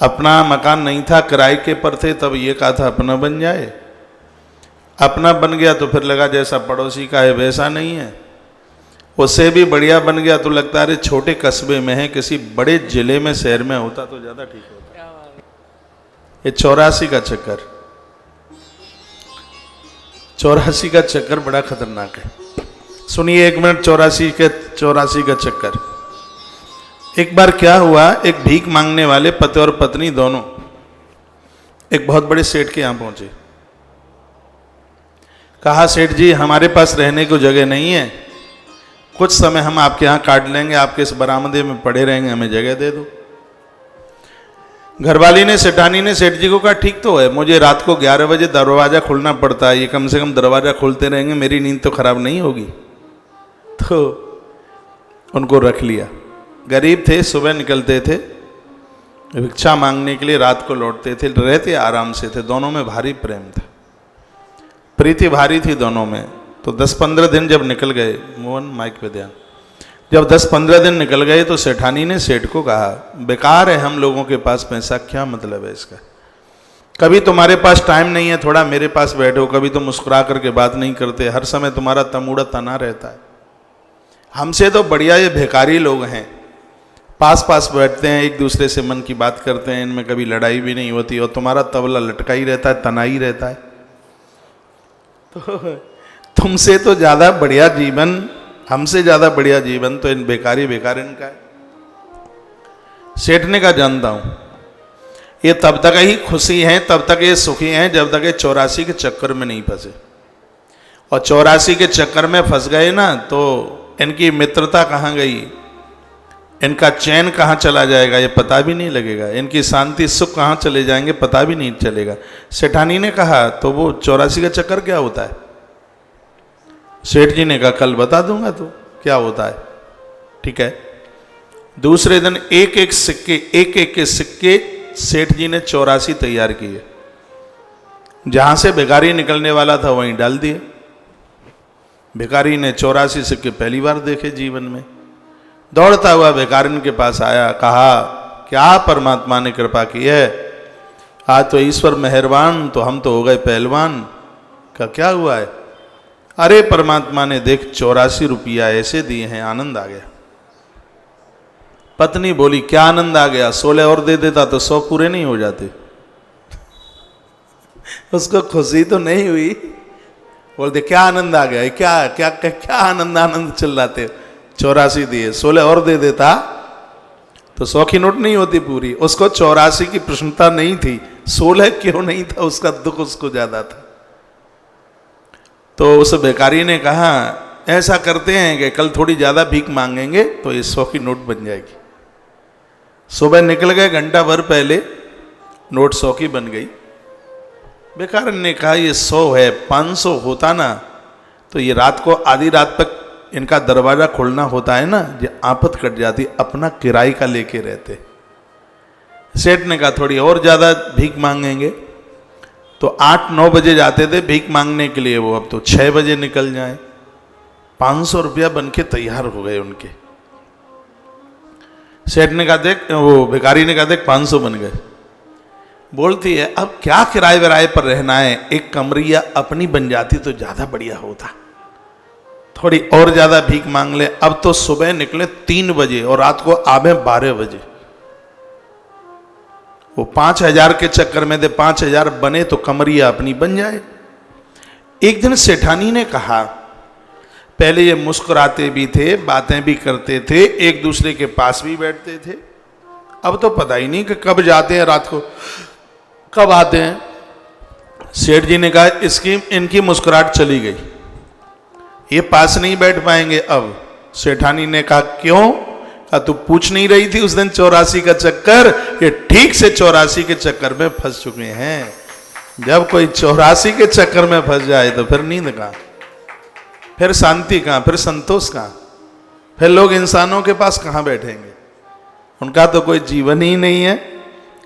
अपना मकान नहीं था, किराए के पर थे, तब ये कहा था अपना बन जाए। अपना बन गया तो फिर लगा जैसा पड़ोसी का है वैसा नहीं है। उससे भी बढ़िया बन गया तो लगता है छोटे कस्बे में है, किसी बड़े जिले में शहर में होता तो ज़्यादा ठीक होता। ये 84 का चक्कर, 84 का चक्कर बड़ा खतरनाक है। सुनिए 1 मिनट 84 का चक्कर। एक बार क्या हुआ, एक भीख मांगने वाले पति और पत्नी दोनों एक बहुत बड़े सेठ के यहाँ पहुंचे। कहा सेठ जी हमारे पास रहने को जगह नहीं है, कुछ समय हम आपके यहाँ काट लेंगे, आपके इस बरामदे में पड़े रहेंगे, हमें जगह दे दो। घरवाली ने, सेठानी ने सेठ जी को कहा ठीक तो है, मुझे रात को 11 बजे दरवाज़ा खोलना पड़ता है, ये कम से कम दरवाज़ा खोलते रहेंगे, मेरी नींद तो खराब नहीं होगी। तो उनको रख लिया। गरीब थे, सुबह निकलते थे भिक्षा मांगने के लिए, रात को लौटते थे, रहते आराम से थे। दोनों में भारी प्रेम था, प्रीति भारी थी दोनों में। तो 10-15 दिन जब निकल गए, मोहन माइक पे ध्यान, जब 10-15 दिन निकल गए तो सेठानी ने सेठ को कहा बेकार है हम लोगों के पास पैसा, क्या मतलब है इसका, कभी तुम्हारे पास टाइम नहीं है थोड़ा मेरे पास बैठो, कभी तो मुस्कुरा करके बात नहीं करते, हर समय तुम्हारा तमूड़ा तना रहता है। हमसे तो बढ़िया ये भिखारी लोग हैं, पास पास बैठते हैं, एक दूसरे से मन की बात करते हैं, इनमें कभी लड़ाई भी नहीं होती, और तुम्हारा तबला लटका ही रहता है, तना ही रहता है। तो तुमसे तो ज़्यादा बढ़िया जीवन, हमसे ज़्यादा बढ़िया जीवन तो इन बेकारी का है। सेठ ने कहा जानता हूँ, ये तब तक ही खुशी हैं, तब तक ये सुखी हैं जब तक ये 84 के चक्कर में नहीं फंसे। और 84 के चक्कर में फंस गए ना तो इनकी मित्रता कहाँ गई, इनका चैन कहाँ चला जाएगा ये पता भी नहीं लगेगा, इनकी शांति सुख कहाँ चले जाएंगे पता भी नहीं चलेगा। सेठानी ने कहा तो वो 84 का चक्कर क्या होता है? सेठ जी ने कहा कल बता दूंगा तो क्या होता है। ठीक है, दूसरे दिन एक एक के सिक्के सेठ जी ने 84 तैयार किए, जहां से भिखारी निकलने वाला था वहीं डाल दिए। भिखारी ने 84 सिक्के पहली बार देखे जीवन में। दौड़ता हुआ भिखारी के पास आया, कहा क्या परमात्मा ने कृपा की है, आज तो ईश्वर मेहरबान, तो हम तो हो गए पहलवान। का क्या हुआ है? अरे परमात्मा ने देख 84 रुपया ऐसे दिए हैं, आनंद आ गया। पत्नी बोली क्या आनंद आ गया, 16 और दे देता तो 100 पूरे नहीं हो जाते। उसको खुशी तो नहीं हुई, बोलते क्या आनंद आ गया, क्या क्या क्या, क्या आनंद चिल्लाते, 84 दिए, 16 और दे देता तो 100 की नोट नहीं होती पूरी। उसको 84 की प्रसन्नता नहीं थी, 16 क्यों नहीं था उसका दुख उसको ज्यादा था। तो उस भिखारी ने कहा ऐसा करते हैं कि कल थोड़ी ज़्यादा भीख मांगेंगे तो ये 100 की नोट बन जाएगी। सुबह निकल गए, घंटा भर पहले नोट 100 की बन गई। भिखारी ने कहा ये 100 है, 500 होता ना तो ये रात को आधी रात तक इनका दरवाज़ा खोलना होता है ना, ये आफत कट जाती, अपना किराए का लेके रहते। सेठ ने कहा थोड़ी और ज़्यादा भीख मांगेंगे, तो 8-9 बजे जाते थे भीख मांगने के लिए, वो अब तो 6 बजे निकल जाए। 500 रुपया बन के तैयार हो गए उनके। सेठ ने कहा देख, वो भिखारी ने कहा देख 500 बन गए। बोलती है अब क्या किराए विराए पर रहना है, एक कमरिया अपनी बन जाती तो ज़्यादा बढ़िया होता, थोड़ी और ज़्यादा भीख मांग ले। अब तो सुबह निकले 3 बजे और रात को आवे 12 बजे। वो 5000 के चक्कर में थे, 5000 बने तो कमरिया अपनी बन जाए। एक दिन सेठानी ने कहा पहले ये मुस्कुराते भी थे, बातें भी करते थे, एक दूसरे के पास भी बैठते थे, अब तो पता ही नहीं कि कब जाते हैं, रात को कब आते हैं। सेठ जी ने कहा इनकी मुस्कुराहट चली गई, ये पास नहीं बैठ पाएंगे अब। सेठानी ने कहा क्यों? तू पूछ नहीं रही थी उस दिन 84 का चक्कर, ये ठीक से 84 के चक्कर में फंस चुके हैं। जब कोई 84 के चक्कर में फंस जाए तो फिर नींद कहाँ, फिर शांति कहाँ, फिर संतोष कहाँ, फिर लोग इंसानों के पास कहाँ बैठेंगे? उनका तो कोई जीवन ही नहीं है,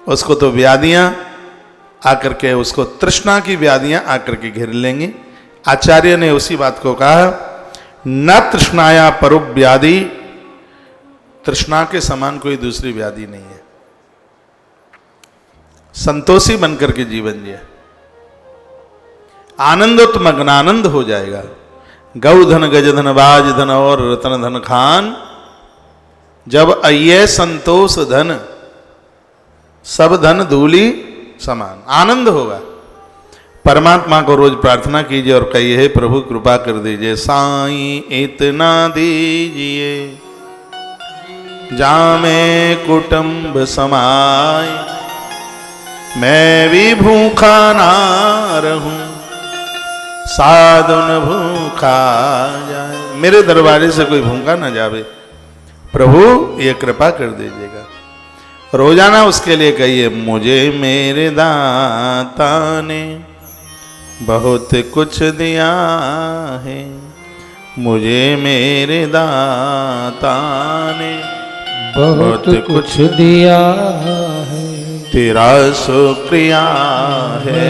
उसको तो व्याधियां आकर के, उसको तृष्णा की व्याधियां आकर के घेर लेंगी। आचार्य ने उसी बात को कहा न तृष्णाया परो व्याधि, तृष्णा के समान कोई दूसरी व्याधि नहीं है। संतोषी बनकर के जीवन जिए, आनंदोत्मग्न आनंद हो जाएगा। गौधन गजधन बाज धन और रतन धन खान, जब अये संतोष धन सब धन धूली समान, आनंद होगा। परमात्मा को रोज प्रार्थना कीजिए और कहिए, हे प्रभु कृपा कर दीजिए, साईं इतना दीजिए जामे कुटुंब समाय, मैं भी भूखा ना रहूं साधु न भूखा जाए, मेरे दरबारे से कोई भूखा ना जावे, प्रभु ये कृपा कर दीजिएगा। रोजाना उसके लिए कहिए, मुझे मेरे दाता ने बहुत कुछ दिया है, मुझे मेरे दाता ने बहुत कुछ दिया है, तेरा शुक्रिया है,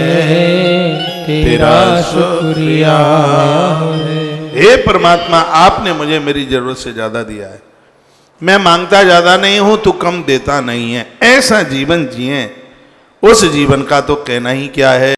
तेरा शुक्रिया है। हे परमात्मा, आपने मुझे मेरी जरूरत से ज्यादा दिया है, मैं मांगता ज्यादा नहीं हूं, तू कम देता नहीं है। ऐसा जीवन जिए, उस जीवन का तो कहना ही क्या है।